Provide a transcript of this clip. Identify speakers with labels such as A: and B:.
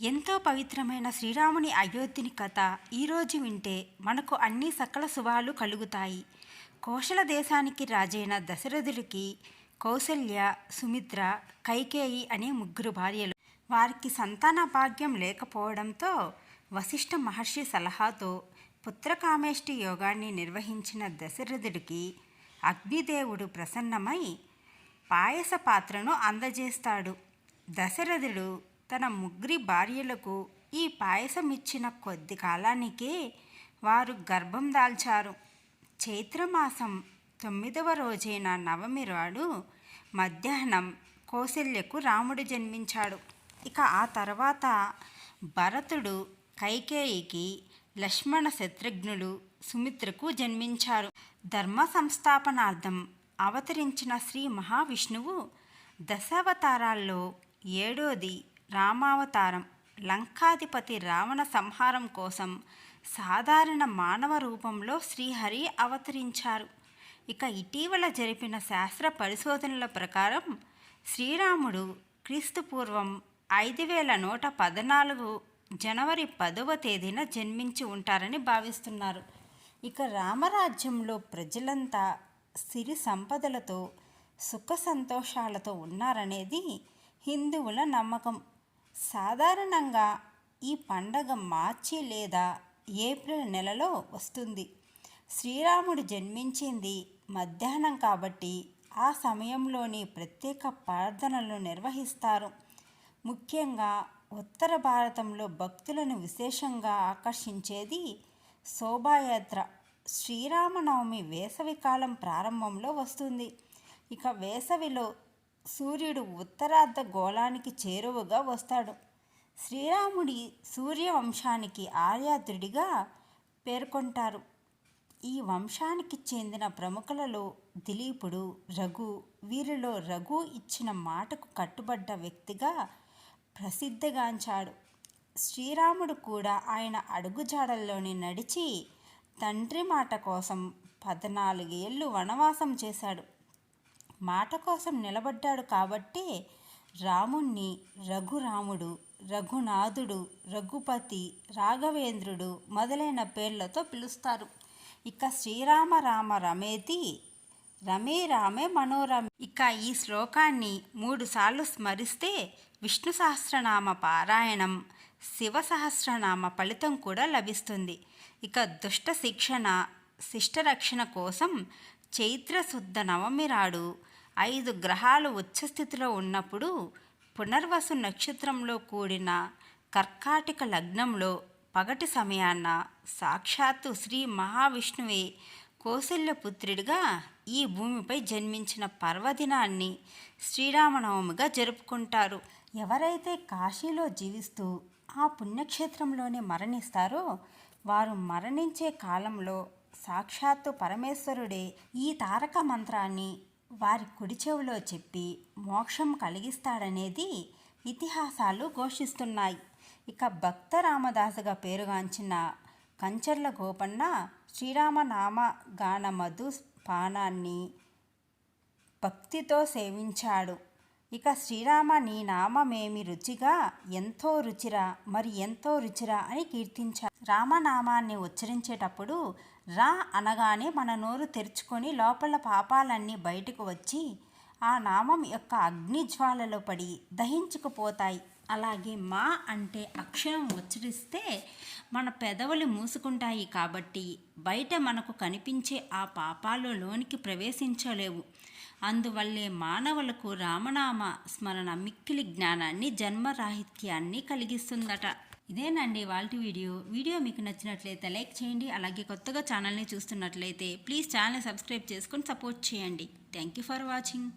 A: ఎంతో పవిత్రమైన శ్రీరాముని అయోధ్యని కథ ఈరోజు వింటే మనకు అన్ని సకల శుభాలు కలుగుతాయి. కోశల దేశానికి రాజైన దశరథుడికి కౌసల్య, సుమిత్ర, కైకేయి అనే ముగ్గురు భార్యలు. వారికి సంతాన భాగ్యం లేకపోవడంతో వశిష్ఠ మహర్షి సలహాతో పుత్రకామేష్టి యోగాన్ని నిర్వహించిన దశరథుడికి అగ్నిదేవుడు ప్రసన్నమై పాయస పాత్రను అందజేస్తాడు. దశరథుడు తన ముగ్గురి భార్యలకు ఈ పాయసం ఇచ్చిన కొద్ది కాలానికే వారు గర్భం దాల్చారు. చైత్రమాసం 9వ రోజైన నవమి నాడు మధ్యాహ్నం కౌసల్యకు రాముడు జన్మించాడు. ఇక ఆ తర్వాత భరతుడు కైకేయికి, లక్ష్మణ శత్రుఘ్నులు సుమిత్రకు జన్మించారు. ధర్మ సంస్థాపనార్థం అవతరించిన శ్రీ మహావిష్ణువు దశావతారాల్లో ఏడోది రామావతారం. లంకాధిపతి రావణ సంహారం కోసం సాధారణ మానవ రూపంలో శ్రీహరి అవతరించారు. ఇక ఇటీవల జరిపిన శాస్త్ర పరిశోధనల ప్రకారం శ్రీరాముడు క్రీస్తుపూర్వం 5114 జనవరి 10వ తేదీన జన్మించి ఉంటారని భావిస్తున్నారు. ఇక రామరాజ్యంలో ప్రజలంతా సిరి సంపదలతో సుఖ సంతోషాలతో ఉన్నారనేది హిందువుల నమ్మకం. సాధారణంగా ఈ పండగ మార్చి లేదా ఏప్రిల్ నెలలో వస్తుంది. శ్రీరాముడు జన్మించింది మధ్యాహ్నం కాబట్టి ఆ సమయంలోని ప్రత్యేక ప్రార్థనలు నిర్వహిస్తారు. ముఖ్యంగా ఉత్తర భారతంలో భక్తులను విశేషంగా ఆకర్షించేది శోభాయాత్ర. శ్రీరామనవమి వేసవికాలం ప్రారంభంలో వస్తుంది. ఇక వేసవిలో సూర్యుడు ఉత్తరార్ధ గోళానికి చేరువగా వస్తాడు. శ్రీరాముడి సూర్యవంశానికి ఆర్యాద్రుడిగా పేర్కొంటారు. ఈ వంశానికి చెందిన ప్రముఖులలో దిలీపుడు, రఘు. వీరిలో రఘు ఇచ్చిన మాటకు కట్టుబడ్డ వ్యక్తిగా ప్రసిద్ధిగాంచాడు. శ్రీరాముడు కూడా ఆయన అడుగుజాడల్లోనే నడిచి తండ్రి మాట కోసం 14 ఏళ్ళు వనవాసం చేశాడు. మాట కోసం నిలబడ్డాడు కాబట్టే రాముణ్ణి రఘురాముడు, రఘునాథుడు, రఘుపతి, రాఘవేంద్రుడు మొదలైన పేర్లతో పిలుస్తారు. ఇక శ్రీరామ రామ రమేతి రమే రామే మనోరమే. ఇక ఈ శ్లోకాన్ని 3 సార్లు స్మరిస్తే విష్ణు సహస్రనామ పారాయణం, శివ సహస్రనామ ఫలితం కూడా లభిస్తుంది. ఇక దుష్ట శిక్షణ, శిష్టరక్షణ కోసం చైత్రశుద్ధ నవమి నాడు 5 గ్రహాలు ఉచ్చస్థితిలో ఉన్నప్పుడు పునర్వసు నక్షత్రంలో కూడిన కర్కాటక లగ్నంలో పగటి సమయాన్న సాక్షాత్తు శ్రీ మహావిష్ణువే కౌసల్యపుత్రుడిగా ఈ భూమిపై జన్మించిన పర్వదినాన్ని శ్రీరామనవమిగా జరుపుకుంటారు. ఎవరైతే కాశీలో జీవిస్తూ ఆ పుణ్యక్షేత్రంలోనే మరణిస్తారో వారు మరణించే కాలంలో సాక్షాత్తు పరమేశ్వరుడే ఈ తారక మంత్రాన్ని వారి కుడి చెవిలో చెప్పి మోక్షం కలిగిస్తాడనేది ఇతిహాసాలు ఘోషిస్తున్నాయి. ఇక భక్త రామదాసుగా పేరుగాంచిన కంచర్ల గోపన్న శ్రీరామనామ గాన మధు పానాన్ని భక్తితో సేవించాడు. ఇక శ్రీరామ నీ నామమేమి రుచిగా, ఎంతో రుచిరా, మరి ఎంతో రుచిరా అని కీర్తించాడు. రామనామాన్ని ఉచ్చరించేటప్పుడు రా అనగానే మన నోరు తెరుచుకొని లోపల పాపాలన్నీ బయటకు వచ్చి ఆ నామం యొక్క అగ్నిజ్వాలలో పడి దహించుకుపోతాయి. అలాగే మా అంటే అక్షరం ఉచ్చరిస్తే మన పెదవులు మూసుకుంటాయి కాబట్టి బయట మనకు కనిపించే ఆ పాపాలు లోనికి ప్రవేశించలేవు. అందువల్లే మానవులకు రామనామ స్మరణ మిక్కిలి జ్ఞానాన్ని, జన్మరాహిత్యాన్ని కలిగిస్తుందట. ఇదేనండి ఇవాల్టి వీడియో మీకు నచ్చినట్లయితే లైక్ చేయండి. అలాగే కొత్తగా ఛానల్ని చూస్తున్నట్లయితే ప్లీజ్ ఛానల్ని సబ్స్క్రైబ్ చేసుకొని సపోర్ట్ చేయండి. Thank you for watching.